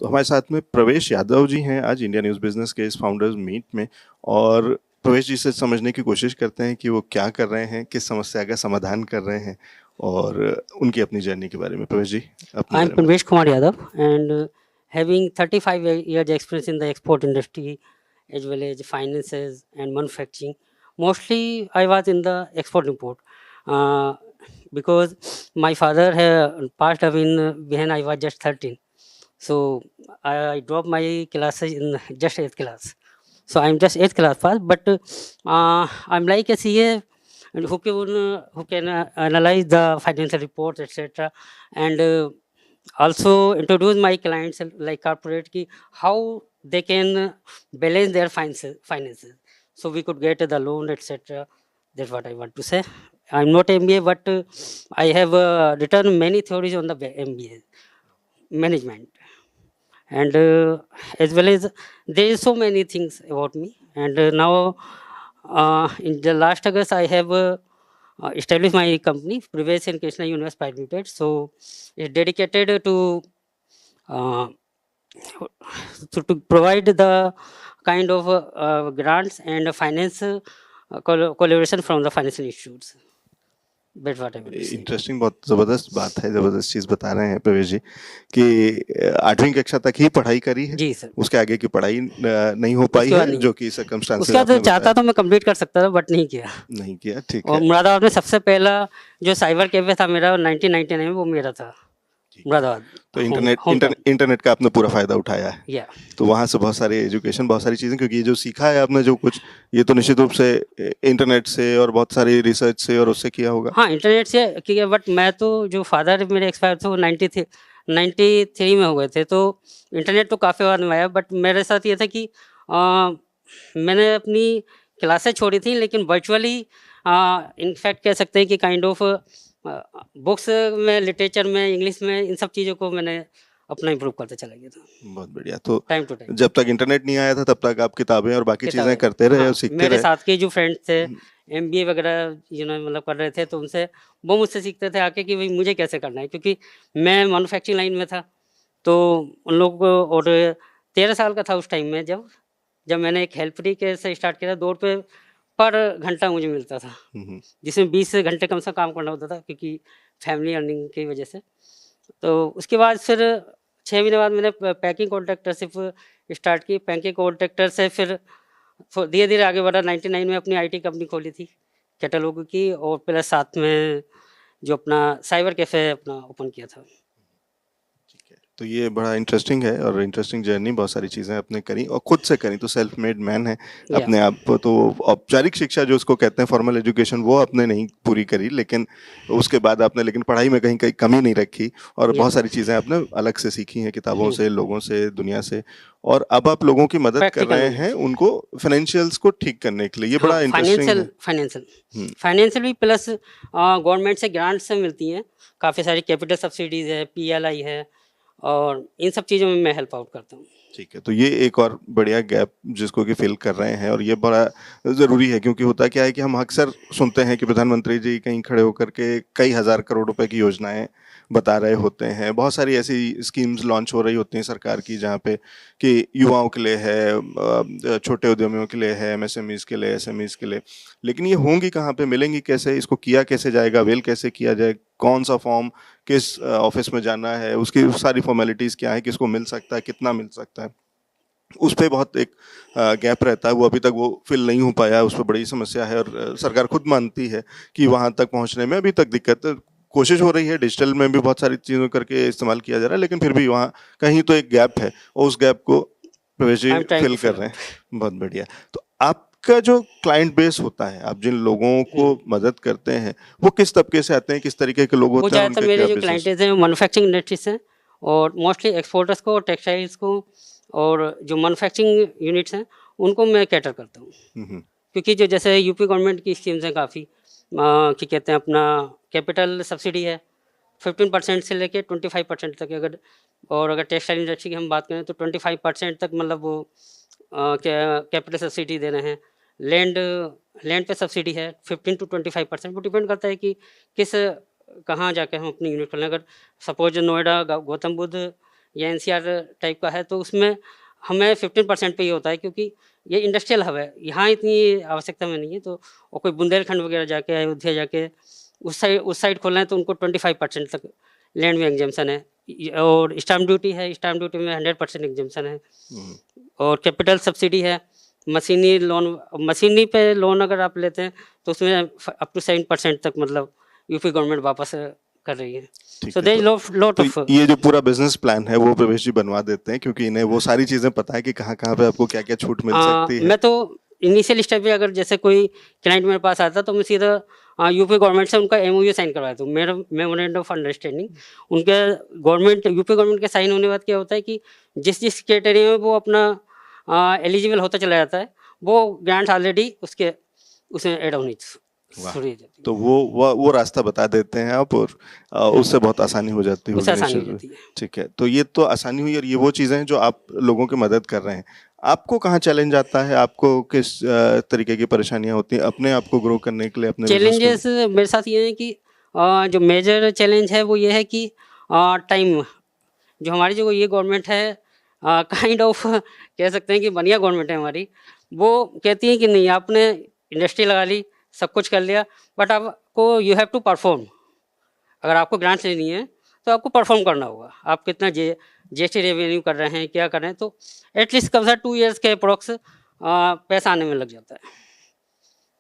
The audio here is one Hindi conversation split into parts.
तो हमारे साथ में प्रवेश यादव जी हैं आज इंडिया न्यूज़ बिजनेस के इस फाउंडर्स मीट में, और प्रवेश जी से समझने की कोशिश करते हैं कि वो क्या कर रहे हैं, किस समस्या का समाधान कर रहे हैं और उनकी अपनी जर्नी के बारे में। प्रवेश जी, अपने I'm बारे में। Parvesh Kumar Yadav, and having 35 years experience in the export industry as well as finances and manufacturing. Mostly I was in the export import uh, because my father had passed away when I was just 13. So I dropped my classes in just 8th class. So I'm just 8th class pass, but I'm like a CA who can analyze the financial reports, etc. And also introduce my clients like corporate ki how they can balance their finances so we could get the loan, etc. That's what I want to say. I'm not MBA, but I have written many theories on the MBA management, and as well as there is so many things about me. And now in the last August I have established my company Privesh and Krishna Universe Private Limited. So it's dedicated to uh, to provide the kind of grants and finance collaboration from the financial institutes. That's what I want to say. Interesting, बहुत ज़बरदस्त बात है, ज़बरदस्त चीज़ बता रहे हैं प्रवेश जी कि 8वीं कक्षा तक ही पढ़ाई करी है। जी सर। उसके आगे की पढ़ाई नहीं हो पाई उसके बाद है, नहीं। जो कि सर्कमस्टांसेस उसका तो आपने चाहता बताया। तो मैं कंप्लीट कर सकता था, बट नहीं किया। नहीं किया, ठीक और है। मुरादाबाद में सबसे पहला जो साइबर कैफे था मेरा 1999 में, वो मेरा था मुरादाबाद। तो होम इंटरनेट का आपने पूरा फायदा उठाया है। या तो वहाँ से बहुत सारी एजुकेशन, बहुत सारी चीज़ें, क्योंकि ये जो सीखा है आपने जो कुछ, ये तो निश्चित रूप से इंटरनेट से और बहुत सारी रिसर्च से और उससे किया होगा। हाँ, इंटरनेट से किया, बट मैं तो जो फादर मेरे एक्सपायर थे वो 93 में हो गए थे, तो इंटरनेट तो काफ़ी बाद में आया। बट मेरे साथ ये था कि मैंने अपनी क्लासेस छोड़ी थी, लेकिन वर्चुअली इनफैक्ट कह सकते हैं कि काइंड ऑफ बुक्स में, लिटरेचर में, इंग्लिश में, इन सब चीज़ों को मैंने अपना इम्प्रूव करते चला गया था बहुत बढ़िया। तो टाइम टू टाइम। जब तक इंटरनेट नहीं आया था तब तक आप किताबें और बाकी चीज़ें करते रहे और सीखते मेरे रहे। साथ के जो फ्रेंड्स थे MBA वगैरह मतलब कर रहे थे, तो उनसे वो मुझसे सीखते थे आके कि भाई मुझे कैसे करना है, क्योंकि मैं मैन्युफैक्चरिंग लाइन में था। तो उन लोगों को, और 13 साल का था उस टाइम में, जब मैंने एक हेल्परी के से स्टार्ट किया था। 2 रुपये पर घंटा मुझे मिलता था, जिसमें 20 घंटे कम से काम करना होता था, क्योंकि फैमिली अर्निंग की वजह से। तो उसके बाद फिर 6 महीने बाद मैंने पैकिंग कॉन्ट्रैक्टरशिप स्टार्ट की। पैकिंग कॉन्ट्रैक्टर से फिर धीरे धीरे आगे बढ़ा। 99 में अपनी IT कंपनी खोली थी कैटलॉग की, और प्लस साथ में जो अपना साइबर कैफे अपना ओपन किया था। तो ये बड़ा इंटरेस्टिंग है और इंटरेस्टिंग जर्नी, बहुत सारी चीज़ें आपने करी और खुद से करी, तो सेल्फ मेड मैन है अपने आप। तो औपचारिक शिक्षा जो उसको कहते हैं, फॉर्मल एजुकेशन, वो आपने नहीं पूरी करी, लेकिन उसके बाद आपने लेकिन पढ़ाई में कहीं कहीं कमी नहीं रखी और बहुत सारी चीज़ें आपने अलग से सीखी हैं, किताबों से, लोगों से, दुनिया से। और अब आप लोगों की मदद कर रहे हैं उनको फाइनेंशियल्स को ठीक करने के लिए। ये बड़ा इंटरेस्टिंग है। फाइनेंशियल भी, प्लस गवर्नमेंट से ग्रांट्स मिलती हैं काफ़ी सारी, कैपिटल सब्सिडीज है, PLI है, और इन सब चीज़ों में मैं हेल्प आउट करता हूँ। ठीक है, तो ये एक और बढ़िया गैप जिसको कि फिल कर रहे हैं, और ये बड़ा ज़रूरी है, क्योंकि होता क्या है कि हम अक्सर सुनते हैं कि प्रधानमंत्री जी कहीं खड़े होकर के कई हज़ार करोड़ रुपए की योजनाएं बता रहे होते हैं। बहुत सारी ऐसी स्कीम्स लॉन्च हो रही होती हैं सरकार की, जहाँ पे कि युवाओं के लिए है, छोटे उद्यमियों के लिए है, MSMEs के लिए, SMEs के लिए, लेकिन ये होंगी कहाँ पे, मिलेंगी कैसे, इसको किया कैसे जाएगा, अवेल कैसे किया जाए, कौन सा फॉर्म किस ऑफिस में जाना है, उसकी सारी फॉर्मेलिटीज़ क्या है, किसको मिल सकता है, कितना मिल सकता है, उस पर बहुत एक गैप रहता है। वो अभी तक वो फिल नहीं हो पाया है, उस पर बड़ी समस्या है और सरकार खुद मानती है कि वहाँ तक पहुँचने में अभी तक दिक्कत। कोशिश हो रही है, डिजिटल में भी बहुत सारी चीज़ों करके इस्तेमाल किया जा रहा है, लेकिन फिर भी वहाँ कहीं तो एक गैप है और उस गैप को प्रवेश जी फिल कर रहे हैं। बहुत बढ़िया। तो आपका जो क्लाइंट बेस होता है, आप जिन लोगों को मदद करते हैं, वो किस तबके से आते हैं, किस तरीके के लोग होते हैं? वो मेरे जो क्लाइंट हैं मैन्युफैक्चरिंग इंडस्ट्री से, और मोस्टली एक्सपोर्टर्स को, टेक्सटाइल्स को, और जो मैन्युफैक्चरिंग यूनिट्स हैं उनको मैं कैटर करता हूँ। क्योंकि जो जैसे यूपी गवर्नमेंट की स्कीम्स हैं काफ़ी, कि कहते हैं अपना कैपिटल सब्सिडी है 15% से लेके 25% तक, अगर टेक्सटाइल इंडस्ट्री की हम बात करें तो 25% तक, मतलब वो कैपिटल सब्सिडी दे रहे हैं। लैंड पे सब्सिडी है 15 to 25%। वो डिपेंड करता है कि कहाँ जाके हम अपनी यूनिट खोलें। अगर सपोज नोएडा, गौतम बुद्ध या एनसीआर टाइप का है, तो उसमें हमें 15% पे ही होता है, क्योंकि ये इंडस्ट्रियल हब है, यहाँ इतनी आवश्यकता में नहीं है। तो और कोई बुंदेलखंड वगैरह जाके, अयोध्या जाके उस साइड खोलना है तो उनको 25% तक लैंड में एग्जाम्पशन है। और स्टाम्प ड्यूटी है, स्टाम्प ड्यूटी में 100% एग्जाम्पशन है। और कैपिटल सब्सिडी है, मशीनी पे लोन अगर आप लेते हैं तो उसमें अप टू 7% तक मतलब यूपी गवर्नमेंट वापस कर रही है। ठीक सो है, देयर इज लॉट तो ऑफ। ये जो पूरा बिजनेस प्लान है वो प्रवेश जी बनवा देते हैं, क्योंकि इन्हें वो सारी चीजें पता है कि कहाँ कहाँ पे आपको क्या क्या छूट मिल सकती है। मैं तो इनिशियल स्टेप पे अगर जैसे कोई क्लाइंट मेरे पास आता तो मैं सीधा यूपी गवर्नमेंट से उनका एमओयू साइन करवाता हूँ, मेरा मेमोरेंडम ऑफ अंडरस्टैंडिंग। उनके यूपी गवर्नमेंट के साइन होने के बाद क्या होता है कि जिस क्राइटेरिया में वो अपना एलिजिबल होता चला जाता है, वो ग्रांट ऑलरेडी उसमें एड होनी वाह। शुरू हो जाती है। तो वो रास्ता बता देते हैं आप, और उससे बहुत आसानी हो जाती उससे आसानी हो होगी। जाती है। ठीक है, तो ये तो आसानी हुई, और ये वो चीजें हैं जो आप लोगों की मदद कर रहे हैं। आपको कहाँ चैलेंज आता है? आपको किस तरीके की परेशानियां होती हैं अपने आप को ग्रो करने के लिए, अपने बिजनेस को? चैलेंजेस मेरे साथ ये है कि जो मेजर चैलेंज है वो ये है कि टाइम, जो हमारी जो ये गवर्नमेंट है काइंड ऑफ कह सकते हैं कि बढ़िया गवर्नमेंट है हमारी। वो कहती है कि नहीं, आपने इंडस्ट्री लगा ली, सब कुछ कर लिया, बट आपको यू हैव टू परफॉर्म। अगर आपको ग्रांट्स लेनी है तो आपको परफॉर्म करना होगा। आप कितना जीएसटी रेवेन्यू कर रहे हैं, क्या कर रहे हैं, तो एटलीस्ट कम से 2 ईयर्स के अप्रोक्स पैसा आने में लग जाता है।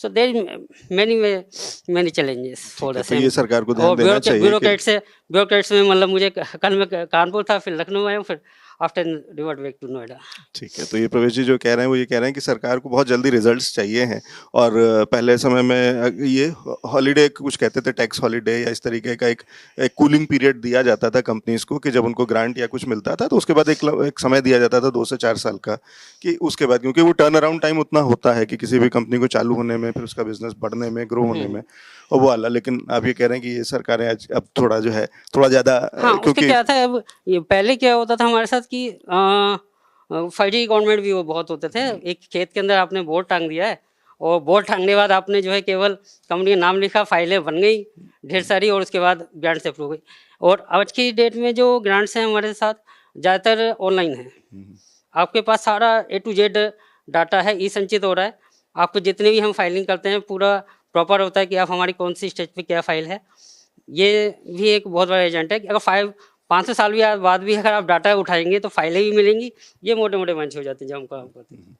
So there many challenges for the तो सेम। ये सरकार को ध्यान और देना चाहिए ब्यूरोक्रेट्स में मतलब मुझे कल मैं कानपुर था, फिर लखनऊ आया हूँ, फिर after revert back to Noida. ठीक है, तो ये प्रवेश जी जो कह रहे हैं वो ये कह रहे हैं कि सरकार को बहुत जल्दी रिजल्ट्स चाहिए हैं, और पहले समय में ये हॉलीडे कुछ कहते थे, टैक्स हॉलीडे या इस तरीके का एक कूलिंग पीरियड दिया जाता था कंपनीज को, कि जब उनको ग्रांट या कुछ मिलता था तो उसके बाद एक समय दिया जाता था 2 से 4 साल का, कि उसके बाद, क्योंकि वो टर्न अराउंड टाइम उतना होता है कि किसी भी कंपनी को चालू होने में, फिर उसका बिजनेस बढ़ने में, ग्रो होने में, और वो वाला। लेकिन आप ये कह रहे हैं कि ये सरकारें आज अब थोड़ा जो है थोड़ा ज्यादा, हाँ, उसके क्योंकि क्या था, अब ये पहले क्या होता था हमारे साथ कि फर्जी गवर्नमेंट भी वो बहुत होते थे। एक खेत के अंदर आपने बोर्ड टांग दिया है, और बोर्ड टांगने के बाद आपने जो है केवल कंपनी का नाम लिखा, फाइलें बन गई ढेर सारी, और उसके बाद ग्रांट से अप्रूव हुई। और आज की डेट में जो ग्रांट्स हैं हमारे साथ ज़्यादातर ऑनलाइन है। आपके पास सारा A to Z डाटा है, ई संचित हो रहा है। आपको जितने भी हम फाइलिंग करते हैं पूरा प्रॉपर होता है कि आप हमारी कौन सी स्टेज पे क्या फाइल है। ये भी एक बहुत बड़ा एजेंट है कि अगर 500 साल भी बाद भी अगर आप डाटा उठाएंगे तो फाइलें भी मिलेंगी। ये मोटे मोटे मंच हो जाते हैं जो हम काम करते हैं।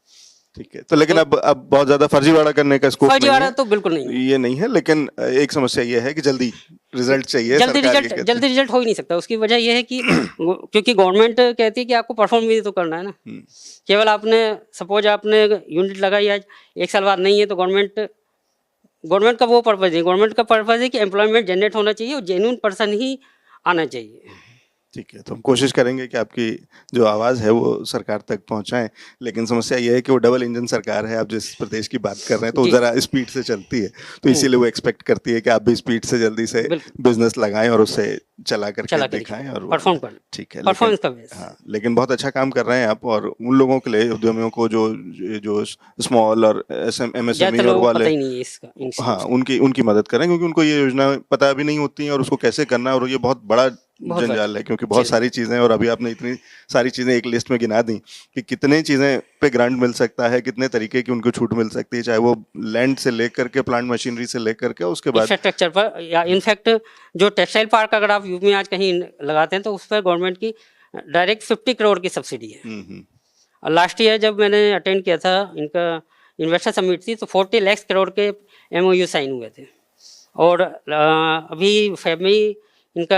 ठीक है, तो लेकिन अब बहुत ज्यादा फर्जीवाड़ा करने का स्कोप नहीं फर्जीवाड़ा है, तो बिल्कुल नहीं है। ये नहीं है, लेकिन एक समस्या ये है कि जल्दी रिजल्ट चाहिए, जल्दी सरकार ये रिजल्ट कहती जल्दी रिजल्ट हो ही नहीं सकता। उसकी वजह यह है कि क्योंकि गवर्नमेंट कहती है कि आपको परफॉर्म भी तो करना है ना। केवल आपने सपोज आपने यूनिट लगाई आज, 1 साल बाद नहीं है, तो गवर्नमेंट का वो पर्पज है। गवर्नमेंट का पर्पज है कि एम्प्लॉयमेंट जनरेट होना चाहिए और जेन्युइन पर्सन ही आना चाहिए। ठीक है, तो हम कोशिश करेंगे कि आपकी जो आवाज़ है वो सरकार तक पहुंचाएं, लेकिन समस्या ये है कि वो डबल इंजन सरकार है। आप जिस प्रदेश की बात कर रहे हैं तो जी। ज़रा स्पीड से चलती है, तो इसीलिए वो एक्सपेक्ट करती है कि आप भी स्पीड से जल्दी से बिल्कुल। बिजनेस लगाएं और उससे चला करके चला दिखाएं और परफॉर्म कर ठीक है, परफॉर्मेंस का बेस। हाँ, लेकिन बहुत अच्छा काम कर रहे हैं आप, और उन लोगों के लिए, उद्यमियों को जो जो स्मॉल और एमएसएमई ज़्यादातर और लोगों को वाले, पता ही नहीं है इसका इन हाँ, चीज़ों उनकी मदद करें, क्योंकि उनको ये योजना पता भी नहीं होती है और उसको कैसे करना है, और ये बहुत बड़ा बहुत जंजाल है, क्योंकि बहुत सारी चीज़ें, और अभी आपने इतनी सारी चीज़ें एक लिस्ट में गिना दी कि कितने चीज़ें पे ग्रांट मिल सकता है, कितने तरीके की उनको छूट मिल सकती है, चाहे वो लैंड से लेकर के प्लांट मशीनरी से लेकर के उसके बाद इंफ्रास्ट्रक्चर पर, या इनफैक्ट जो टेक्सटाइल पार्क अगर आप यूपी में आज कहीं लगाते हैं तो उस पर गवर्नमेंट की डायरेक्ट 50 करोड़ की सब्सिडी है। और लास्ट ईयर जब मैंने अटेंड किया था इनका इन्वेस्टर समिट थी, तो 40 लाख करोड़ के MOU साइन हुए थे। और अभी फेब में ही इनका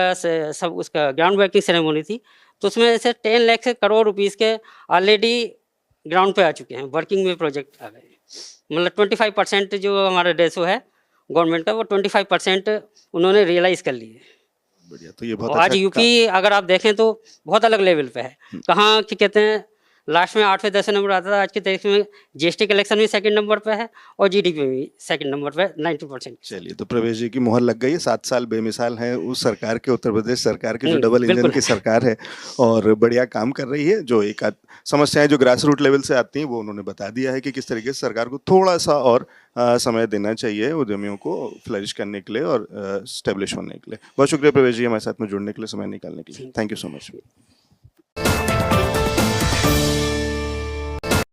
सब उसका ग्राउंड ब्रेकिंग सेरेमनी थी, तो उसमें से 10 लाख करोड़ रुपीज़ के ऑलरेडी ग्राउंड पे आ चुके हैं, वर्किंग में प्रोजेक्ट आ गए। मतलब 25% जो हमारा रेशो है गवर्नमेंट का, वो 25% उन्होंने रियलाइज़ कर लिए। बढ़िया, तो ये बहुत और आज अच्छा यूपी अगर आप देखें तो बहुत अलग लेवल पे है। कहाँ कि कहते हैं लास्ट में 8वें 10वें नंबर आता था, आज की तारीख में GST कलेक्शन में 2nd नंबर पे है और GDP में भी 2nd नंबर पे 90%। चलिए, तो प्रवेश जी की मोहर लग गई है। 7 साल बेमिसाल हैं उस सरकार के, उत्तर प्रदेश सरकार की, जो डबल इंजन बिल्कुल की सरकार है और बढ़िया काम कर रही है। जो एक समस्याएं जो ग्रास रूट लेवल से आती हैं वो उन्होंने बता दिया है कि किस तरीके से सरकार को थोड़ा सा और समय देना चाहिए उद्यमियों को फ्लरिश करने के लिए और स्टेब्लिश होने के लिए। बहुत शुक्रिया प्रवेश जी हमारे साथ में जुड़ने के लिए, समय निकालने के लिए। Thank you so much.